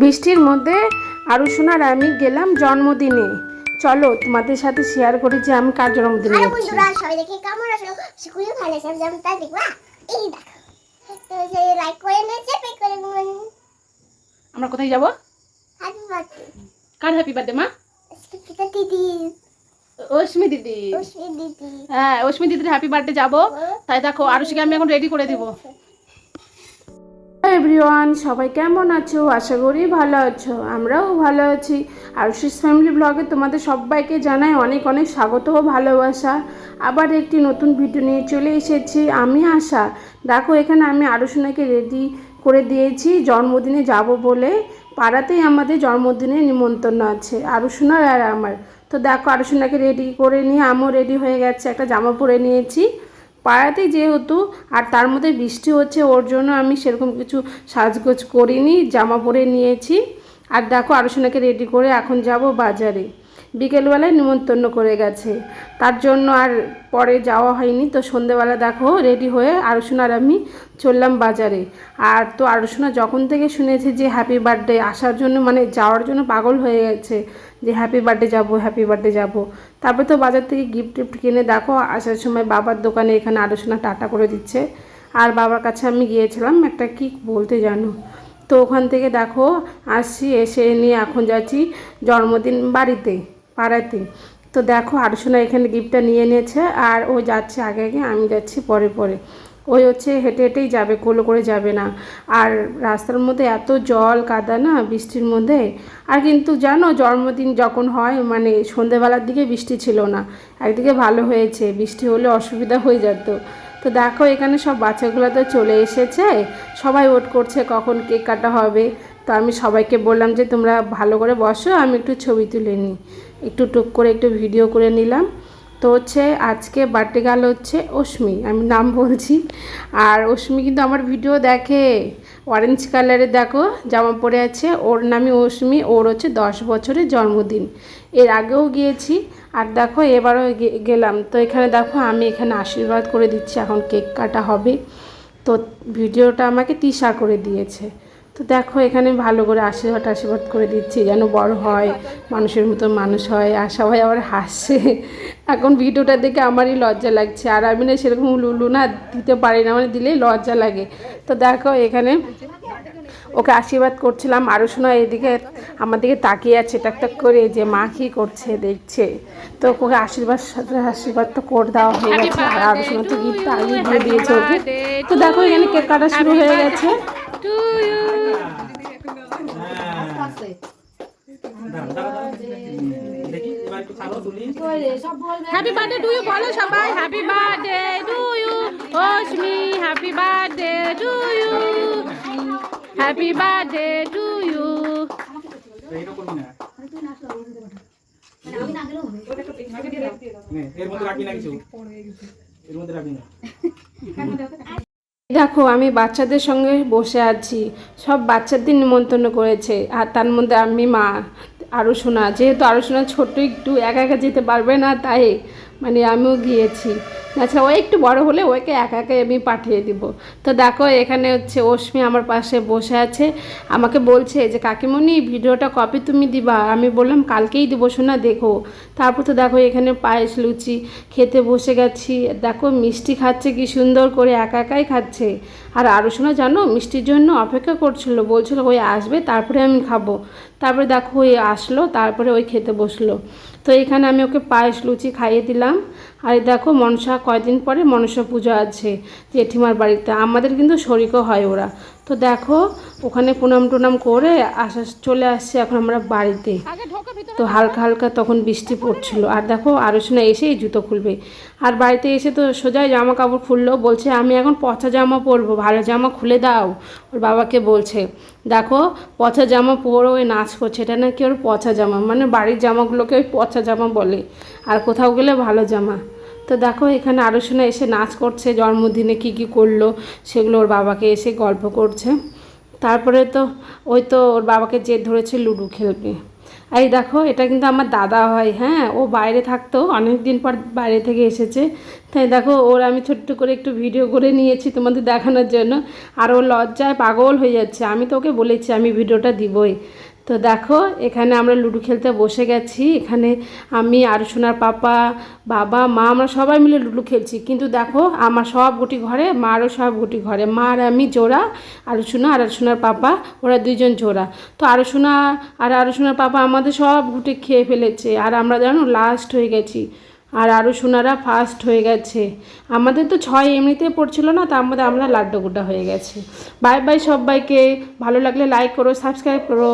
বৃষ্টির মধ্যে আরুষোনার আমি গেলাম জন্মদিনে। চলো তোমাদের সাথে শেয়ার করি যে আমি কার জন্মদিনে যাচ্ছি। বন্ধুরা সবাই দেখে কেমন আছো? খুবই ভালো আছে, যেমন তাই দেখবা এই দেখো। তো সেই লাইক করে নিয়েছে, পে করে দিন। আমরা কোথায় যাব? Happy birthday. কার হ্যাপি বার্থডে মা? দিদি। অশ্মি দিদি। হ্যাঁ, অশ্মি দিদির হ্যাপি বার্থডে যাবো। তাই দেখো আরুষিকে আমি এখন রেডি করে দিব। এভরিওয়ান, সবাই কেমন আছো? আশা করি ভালো আছো। আমরাও ভালো আছি। আরুষিস ফ্যামিলি ব্লগে তোমাদের সবাইকে জানাই অনেক অনেক স্বাগত ও ভালোবাসা। আবার একটি নতুন ভিডিও নিয়ে চলে এসেছি আমি আশা। দেখো এখানে আমি আরুষোনাকে রেডি করে দিয়েছি জন্মদিনে যাব বলে। পাড়াতেই আমাদের জন্মদিনের নিমন্ত্রণ আছে আরুষোনার আর আমার। তো দেখো আরুষোনাকে রেডি করে নিয়ে আমিও রেডি হয়ে গেছে, একটা জামা পরে নিয়েছি। পাড়াতে যেহেতু আর তার মধ্যে বৃষ্টি হচ্ছে, ওর জন্য আমি সেরকম কিছু সাজগোজ করিনি, জামা পরে নিয়েছি। আর দেখো আরুষোনাকে রেডি করে এখন যাব বাজারে। বিকেলবেলায় নিমন্ত্রণ করে গেছে, তার জন্য আর পরে যাওয়া হয়নি। তো সন্ধেবেলা দেখো রেডি হয়ে আরুষোনা আর আমি চললাম বাজারে। আর তো আরুষোনা যখন থেকে শুনেছে যে হ্যাপি বার্থডে আসার জন্য, মানে যাওয়ার জন্য পাগল হয়ে গেছে যে হ্যাপি বার্থডে যাবো, হ্যাপি বার্থডে যাবো। তারপর তো বাজার থেকে গিফট টিফট কিনে দেখো আসার সময় বাবার দোকানে এখানে আরুষোনা টাটা করে দিচ্ছে। আর বাবার কাছে আমি গিয়েছিলাম একটা কি বলতে জানো। তো ওখান থেকে দেখো আসছি, এসে নিয়ে এখন যাচ্ছি জন্মদিন বাড়িতে পাড়াতে। তো দেখো আরুষোনা এখানে গিফটটা নিয়ে নিয়েছে আর ও যাচ্ছে আগে আগে, আমি যাচ্ছি পরে পরে। ওই হচ্ছে হেঁটে হেঁটেই যাবে, কোলো করে যাবে না। আর রাস্তার মধ্যে এত জল কাদা না বৃষ্টির মধ্যে। আর কিন্তু জানো জন্মদিন যখন হয় মানে সন্ধেবেলার দিকে বৃষ্টি ছিল না, একদিকে ভালো হয়েছে, বৃষ্টি হলে অসুবিধা হয়ে যেত। তো দেখো এখানে সব বাচ্চাগুলো তো চলে এসেছে, সবাই ওয়েট করছে কখন কেক কাটা হবে। তো আমি সবাইকে বললাম যে তোমরা ভালো করে বসো, আমি একটু ছবি তুলে নিই। একটু টুক করে একটু ভিডিও করে নিলাম। তো হচ্ছে আজকে বার্থডে গার্ল হচ্ছে অশ্মি, আমি নাম বলছি। আর অশ্মি কিন্তু আমার ভিডিও দেখে। অরেঞ্জ কালারের দেখো জামা পরে আছে, ওর নামই অশ্মি। ওর হচ্ছে 10 বছরের জন্মদিন। এর আগেও গিয়েছি আর দেখো এবারও গেলাম। তো এখানে দেখো আমি এখানে আশীর্বাদ করে দিচ্ছি, এখন কেক কাটা হবে। তো ভিডিওটা আমাকে তিশা করে দিয়েছে। তো দেখো এখানে ভালো করে আশীর্বাদ করে দিচ্ছি যেন বড় হয়, মানুষের মতো মানুষ হয়। আর সবাই আবার হাসছে। এখন ভিডিওটা দেখে আমারই লজ্জা লাগছে। আর আমি না সেরকম লুলু না দিতে পারি না, মানে দিলেই লজ্জা লাগে। তো দেখো এখানে ওকে আশীর্বাদ করছিলাম। আরুষোনা এদিকে আমার দিকে তাকিয়ে আছে টাক টাক করে যে মা কী করছে দেখছে। তো ওকে আশীর্বাদ তো করে দেওয়া হয়ে গেছে। আর আরুষোনা তো গিফটটা আগে দিয়ে দিয়েছে ওকে। তো দেখো এখানে কেক কাটা শুরু হয়ে গেছে। হ্যাপি বার্থডে টু ইউ বলো সবাই, happy birthday to you Ashmi, happy birthday to you, happy birthday to you. দেখো আমি বাচ্চাদের সঙ্গে বসে আছি, সব বাচ্চাদের নিমন্ত্রণ করেছে। আর তার মধ্যে আমি মা আরুষোনা, যেহেতু আরুষোনা ছোট একটু একা একা যেতে পারবে না, তাই মানে আমিও গিয়েছি। আচ্ছা ও একটু বড় হলে ওকে একা একাই আমি পাঠিয়ে দিব। তো দেখো এখানে হচ্ছে অশ্মি আমার পাশে বসে আছে, আমাকে বলছে যে কাকিমণি ভিডিওটা কবে তুমি দিবা? আমি বললাম কালকেই দেবো সোনা, দেখো। তারপর তো দেখো এখানে পায়েস লুচি খেতে বসে গেছি। দেখো মিষ্টি খাচ্ছে কি সুন্দর করে, একা একাই খাচ্ছে। আর আরুষোনা জানো মিষ্টির জন্য অপেক্ষা করছিল, বলছিল ওই আসবে তারপরে আমি খাবো। তারপরে দেখো ওই আসলো, তারপরে ওই খেতে বসলো। তো এখানে আমি ওকে পায়েস লুচি খাইয়ে দিলাম। আর দেখো মনসা কয়দিন পরে মনসা পুজো আছে জেঠিমার বাড়িতে, আমাদের কিন্তু শরিকও হয় ওরা। তো দেখো ওখানে প্রণাম টনাম করে চলে আসছে এখন আমরা বাড়িতে। তো হালকা হালকা তখন বৃষ্টি পড়ছিল। আর দেখো আরুষোনা এসেই জুতো খুলবে। আর বাড়িতে এসে তো সোজাই জামা কাপড় খুললো, বলছে আমি এখন পচা জামা পরবো, ভালো জামা খুলে দাও। ওর বাবাকে বলছে দেখো পচা জামা পরে ওই নাচ করছে, এটা নাকি ওর পচা জামা, মানে বাড়ির জামাগুলোকে ওই পচা জামা বলে, আর কোথাও গেলে ভালো জামা। তো দেখো এখানে আরুষোনা এসে নাচ করছে, জন্মদিনে কি কি করলো সেগুলো ওর বাবাকে এসে গল্প করছে। তারপরে তো ওই তো ওর বাবাকে জেদ ধরেছে লুডো খেলবে। এই দেখো এটা কিন্তু আমার দাদা হয়, হ্যাঁ, ও বাইরে থাকতো, অনেক দিন পর বাইরে থেকে এসেছে। তাই দেখো ওর আমি ছোট্ট করে একটু ভিডিও করে নিয়েছি তোমাদের দেখানোর জন্য। আর ও লজ্জায় পাগল হয়ে যাচ্ছে, আমি তো ওকে বলেছি আমি ভিডিওটা দিবই। তো দেখো এখানে আমরা লুডো খেলতে বসে গেছি। এখানে আমি আরুষোনার পাপা, বাবা, মা, আমরা সবাই মিলে লুডো খেলছি। কিন্তু দেখো আমার সব গুটি ঘরে, মারও সব গুটি ঘরে, মা আর আমি জোড়া, আরুষোনা আর আরুষোনার পাপা ওরা দুইজন জোড়া। তো আরুষোনা আর আরুষোনার পাপা আমাদের সব গুটি খেয়ে ফেলেছে, আর আমরা জানো লাস্ট হয়ে গেছি, আর আরুষোনারা ফার্স্ট হয়ে গেছে। আমাদের তো 6 এমনিতে পড়ছিল না, তার মধ্যে আমরা লাড্ডু গোটা হয়ে গেছি। বাই বাই সবাইকে, ভালো লাগলে লাইক করো, সাবস্ক্রাইব করো।